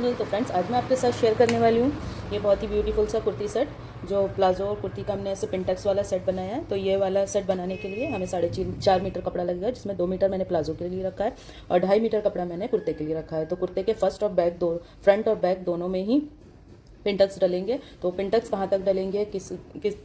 Channel. तो friends, आज मैं आपके साथ शेयर करने वाली हूँ ये बहुत ही ब्यूटीफुल सा कुर्ती सेट, जो प्लाजो और कुर्ती का हमने ऐसे पिंटेक्स वाला सेट बनाया है। तो ये वाला सेट बनाने के लिए हमें 4.5 मीटर कपड़ा लगेगा, जिसमें 2 मीटर मैंने प्लाजो के लिए रखा है और 2.5 मीटर कपड़ा मैंने कुर्ते के लिए रखा है। तो कुर्ते के फ्रंट और बैक दोनों में ही पिंटक्स डलेंगे। तो पिंटक्स कहाँ तक डलेंगे, किस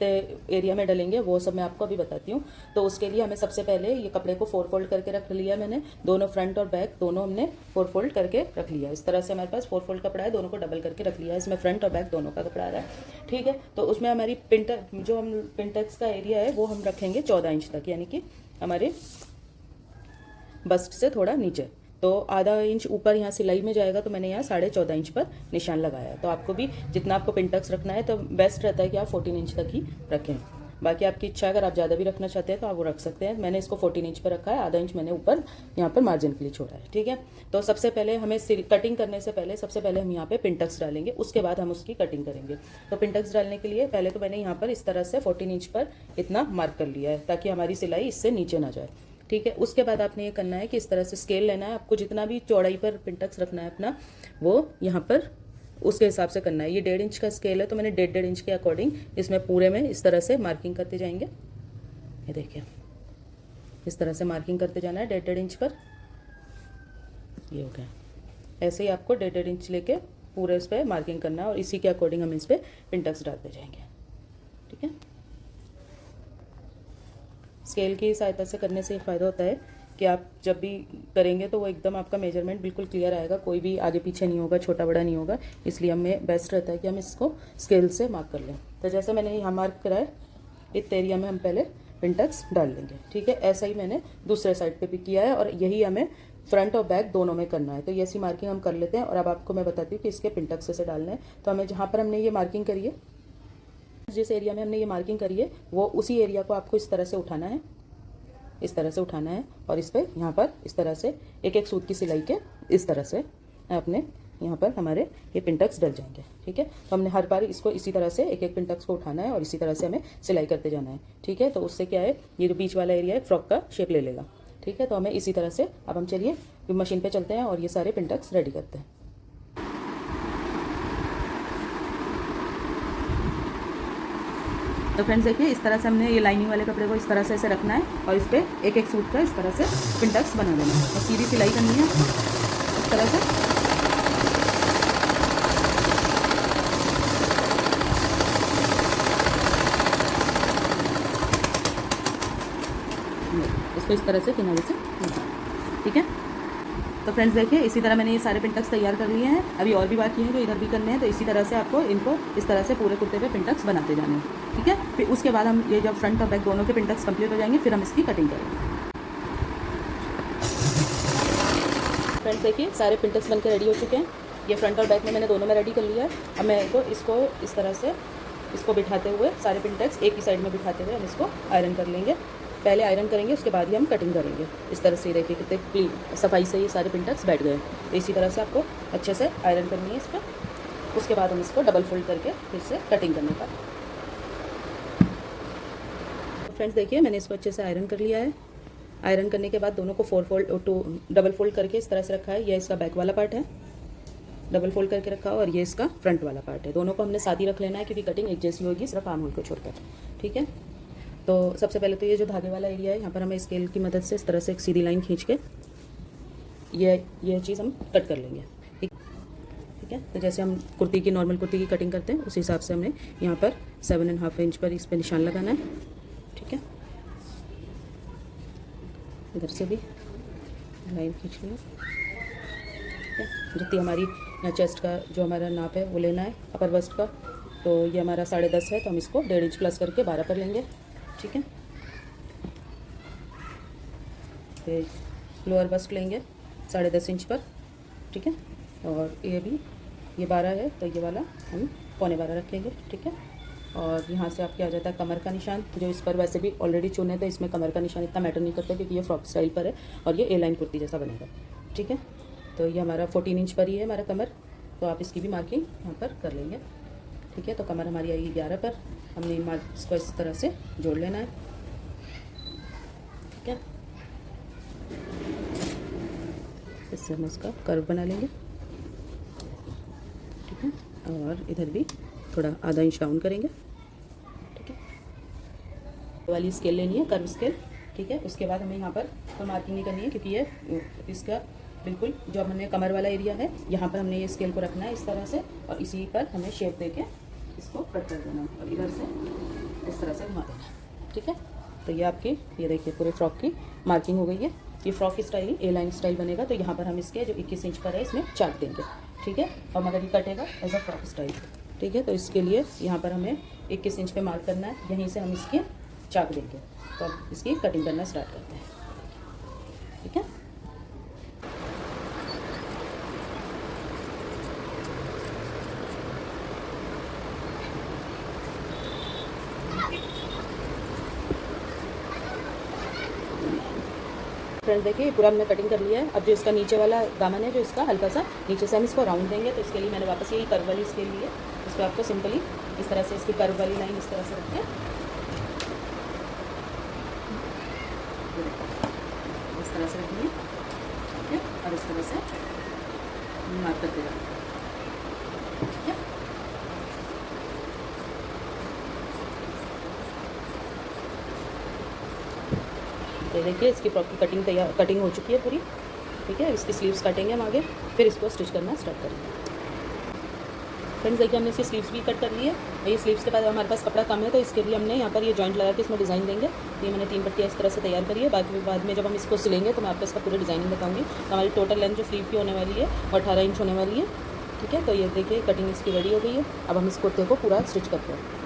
एरिया में डलेंगे, वो सब मैं आपको अभी बताती हूँ। तो उसके लिए हमें सबसे पहले ये कपड़े को 4 फोल्ड करके रख लिया मैंने। दोनों फ्रंट और बैक दोनों हमने 4 फोल्ड करके रख लिया। इस तरह से हमारे पास 4 फोल्ड कपड़ा है, दोनों को डबल करके रख लिया। इसमें फ्रंट और बैक दोनों का कपड़ा आ रहा है, ठीक है। तो उसमें हमारी जो हम पिंटक्स का एरिया है वो हम रखेंगे 14 इंच तक, यानी कि हमारे बस्ट से थोड़ा नीचे। तो आधा इंच ऊपर यहाँ सिलाई में जाएगा, तो मैंने यहाँ 14.5 इंच पर निशान लगाया है। तो आपको भी जितना आपको पिंटक्स रखना है तो बेस्ट रहता है कि आप 14 इंच तक ही रखें। बाकी आपकी इच्छा, अगर आप ज़्यादा भी रखना चाहते हैं तो आप वो रख सकते हैं। मैंने इसको 14 इंच पर रखा है, आधा इंच मैंने ऊपर यहाँ पर मार्जिन के लिए छोड़ा है, ठीक है। तो सबसे पहले हमें कटिंग करने से पहले सबसे पहले हम यहाँ पे पिंटक्स डालेंगे, उसके बाद हम उसकी कटिंग करेंगे। तो पिंटक्स डालने के लिए पहले तो मैंने यहाँ पर इस तरह से 14 इंच पर इतना मार्क कर लिया है, ताकि हमारी सिलाई इससे नीचे ना जाए, ठीक है। उसके बाद आपने ये करना है कि इस तरह से स्केल लेना है। आपको जितना भी चौड़ाई पर पिंटक्स रखना है अपना, वो यहाँ पर उसके हिसाब से करना है। ये 1.5 इंच का स्केल है, तो मैंने 1.5 इंच के अकॉर्डिंग इसमें पूरे में इस तरह से मार्किंग करते जाएंगे। ये देखिए, इस तरह से मार्किंग करते जाना है 1.5 इंच पर। ये हो गया। ऐसे ही आपको 1.5 इंच लेके पूरे इस पर मार्किंग करना है और इसी के अकॉर्डिंग हम इस पर पिंटक्स डालते जाएंगे, ठीक है। स्केल की सहायता से करने से फ़ायदा होता है कि आप जब भी करेंगे तो वो एकदम आपका मेजरमेंट बिल्कुल क्लियर आएगा, कोई भी आगे पीछे नहीं होगा, छोटा बड़ा नहीं होगा। इसलिए हमें बेस्ट रहता है कि हम इसको स्केल से मार्क कर लें। तो जैसे मैंने यहाँ मार्क करा है, इस एरिया में हम पहले पिंटक्स डाल लेंगे, ठीक है। ऐसा ही मैंने दूसरे साइड पे भी किया है और यही हमें फ्रंट और बैक दोनों में करना है। तो ये ऐसी मार्किंग हम कर लेते हैं और अब आपको मैं बताती हूँ कि इसके पिंटक्स कैसे डालना है। तो हमें जहाँ पर हमने ये मार्किंग करी है, जिस एरिया में हमने ये मार्किंग करी है, वो उसी एरिया को आपको इस तरह से उठाना है, इस तरह से उठाना है और इस पर यहाँ पर इस तरह से एक एक सूत की सिलाई के इस तरह से अपने यहाँ पर हमारे ये पिंटक्स डल जाएंगे, ठीक है। तो हमने हर बार इसको इसी तरह से एक एक पिंटक्स को उठाना है और इसी तरह से हमें सिलाई करते जाना है, ठीक है। तो उससे क्या है, ये जो बीच वाला एरिया है फ्रॉक का शेप ले लेगा, ठीक है। तो हमें इसी तरह से अब हम चलिए मशीन पर चलते हैं और ये सारे पिंटक्स रेडी करते हैं। तो फ्रेंड्स देखिए, इस तरह से हमने ये लाइनिंग वाले कपड़े को इस तरह से ऐसे रखना है और इस पर एक एक सूट का इस तरह से पिंटक्स बना देना है और सीधी सिलाई करनी है इस तरह से। इसको इस तरह से किनारे से, ठीक है। तो फ्रेंड्स देखिए, इसी तरह मैंने ये सारे पिंटक्स तैयार कर लिए हैं। अभी और भी बाकी हैं जो इधर भी करने हैं। तो इसी तरह से आपको इनको इस तरह से पूरे कुर्ते पे पिंटक्स बनाते जाने हैं, ठीक है। फिर उसके बाद हम ये जब फ्रंट और बैक दोनों के पिंटक्स कंप्लीट हो जाएंगे, फिर हम इसकी कटिंग करेंगे। फ्रेंड्स देखिए, सारे पिंटक्स बनकर रेडी हो चुके हैं। ये फ्रंट और बैक में मैंने दोनों में रेडी कर लिया है। अब मैं इसको इस तरह से इसको बिठाते हुए, सारे पिंटक्स एक ही साइड में बिठाते हुए हम इसको आयरन कर लेंगे। पहले आयरन करेंगे, उसके बाद ही हम कटिंग करेंगे। इस तरह से देखिए कितने क्लीन सफाई से ये सारे पिंटक्स बैठ गए। तो इसी तरह से आपको अच्छे से आयरन करनी है इस पर। उसके बाद हम इसको डबल फोल्ड करके फिर से कटिंग करने का। फ्रेंड्स देखिए, मैंने इसको अच्छे से आयरन कर लिया है। आयरन करने के बाद दोनों को डबल फोल्ड करके इस तरह से रखा है। यह इसका बैक वाला पार्ट है, डबल फोल्ड करके रखा है, और ये इसका फ्रंट वाला पार्ट है। दोनों को हमने साथ ही रख लेना है, क्योंकि कटिंग एक जैसी होगी, सिर्फ आर्म होल को छोड़कर, ठीक है। तो सबसे पहले तो ये जो धागे वाला एरिया है, यहाँ पर हमें स्केल की मदद से इस तरह से एक सीधी लाइन खींच के ये चीज़ हम कट कर लेंगे, ठीक है। तो जैसे हम कुर्ती की नॉर्मल कुर्ती की कटिंग करते हैं, उस हिसाब से हमने यहाँ पर 7.5 इंच पर इस पर निशान लगाना है, ठीक है। इधर से भी लाइन खींच लिया, ठीक है। जितनी हमारी यहाँ चेस्ट का जो हमारा नाप है वो लेना है अपर बस्ट का। तो ये हमारा 10.5 है, तो हम इसको 1.5 इंच प्लस करके 12 पर लेंगे, ठीक है। फिर लोअर बस्ट लेंगे 10.5 इंच पर, ठीक है। और ये 12 है, तो ये वाला हम 12.25 रखेंगे, ठीक है। और यहाँ से आपके आ जाता है कमर का निशान, जो इस पर वैसे भी ऑलरेडी चुने थे। इसमें कमर का निशान इतना मैटर नहीं करता, क्योंकि ये फ्रॉक स्टाइल पर है और ये ए लाइन कुर्ती जैसा बनेगा, ठीक है। तो ये हमारा 14 इंच पर ही है हमारा कमर। तो आप इसकी भी मार्किंग यहाँ पर कर लेंगे, ठीक है। तो कमर हमारी आएगी 11 पर। हमने इन मार्क्स को इस तरह से जोड़ लेना है, ठीक है। इससे हम इसका कर्व बना लेंगे। और इधर भी थोड़ा आधा इंच डाउन करेंगे। ठीक है, वाली स्केल लेनी है, कर्व स्केल। ठीक है, उसके बाद हमें यहाँ पर कोई मार्किंग नहीं करनी है, क्योंकि ये इसका बिल्कुल जो हमने कमर वाला एरिया है, यहाँ पर हमने ये स्केल को रखना है इस तरह से, और इसी पर हमें शेप दे के इसको कट कर देना और इधर से इस तरह से घुमा देना। ठीक है, तो ये आपकी, ये देखिए पूरे फ्रॉक की मार्किंग हो गई है। ये फ्रॉक स्टाइल ए लाइन स्टाइल बनेगा। तो यहाँ पर हम इसके जो 21 इंच पर है इसमें चाक देंगे। ठीक है, और मगर ये कटेगा एज अ फ्रॉक स्टाइल। ठीक है, तो इसके लिए यहाँ पर हमें 21 इंच पे मार्क करना है, यहीं से हम इसके चाक देंगे। तो अब इसकी कटिंग करना स्टार्ट करते हैं। ठीक है, फ्रेंड्स देखिए पूरा हमने कटिंग कर लिया है। अब जो इसका नीचे वाला दामन है, जो इसका हल्का सा नीचे से हम इसको राउंड देंगे। तो इसके लिए मैंने वापस यही कर्व वाली स्केल ली है। इस पर आपको सिंपली इस तरह से इसकी कर्व वाली लाइन इस तरह से रखें, इस तरह से रखेंगे। ठीक है, और इस तरह से मार्क करते जाएंगे। ठीक है, तो देखिए इसकी फ्रॉक की कटिंग हो चुकी है पूरी। ठीक है, इसकी स्लीव्स काटेंगे हम आगे, फिर इसको स्टिच करना स्टार्ट करेंगे। फ्रेंड्स देखिए हमने इसकी स्लीव्स भी कट कर ली है। ये स्लीव्स के बाद हमारे पास कपड़ा कम है, तो इसके लिए हमने यहाँ पर ये जॉइंट लगा के इसमें डिज़ाइन देंगे। ये मैंने 3 पट्टियाँ इस तरह से तैयार करी है। बाद में जब हम इसको सिलेंगे तो मैं आपको इसका पूरा डिज़ाइनिंग बताऊँगी। तो हमारी टोटल लेंथ जो स्लीव की होने वाली है वो 18 इंच होने वाली है। ठीक है, तो ये देखिए कटिंग इसकी रेडी हो गई है। अब हम इस कुर्ते को पूरा स्टिच करते हैं।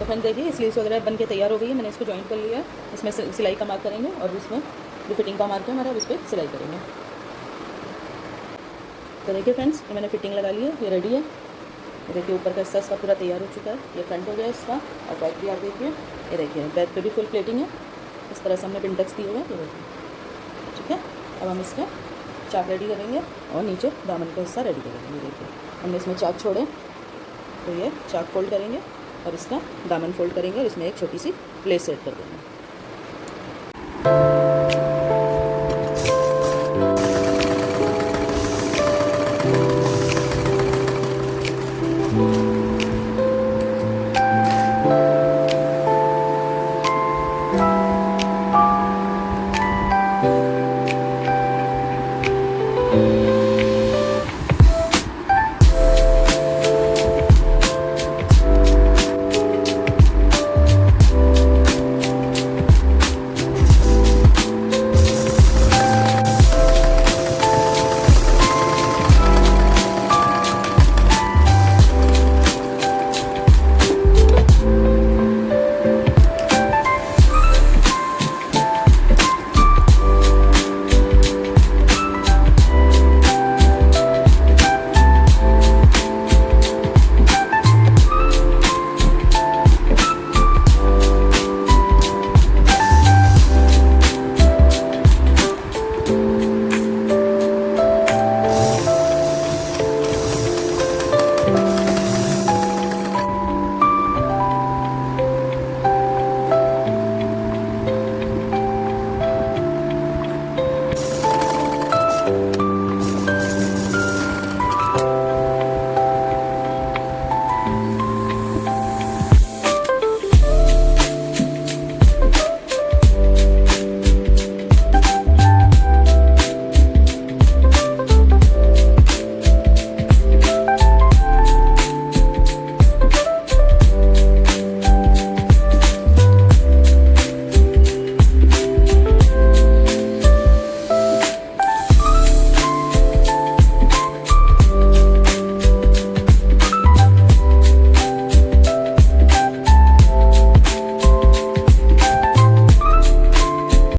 फ्रेंड देखिए स्लीव्स वगैरह बन के तैयार हो गई है। मैंने इसको जॉइंट कर लिया है। इसमें सिलाई का मार्क करेंगे और इसमें जो फिटिंग का मार्क है हमारा, उस पर सिलाई करेंगे। तो देखिए फ्रेंड्स, ये मैंने फिटिंग लगा ली है, ये रेडी है। ये देखिए ऊपर का हिस्सा इसका पूरा तैयार हो चुका है। ये फ्रंट हो गया इसका, और बैक भी आप देखिए। ये देखिए बैक पे भी फुल प्लेटिंग है। इस तरह से हमने पिंटक्स दिए हुए हैं, ये देखिए। ठीक है, अब हम इसका चाक रेडी करेंगे और नीचे दामन का हिस्सा रेडी करेंगे। ये देखिए हमने इसमें चाक छोड़े, तो ये चाक फोल्ड करेंगे और इसका दामन फोल्ड करेंगे और इसमें एक छोटी सी लेस सेट कर देंगे।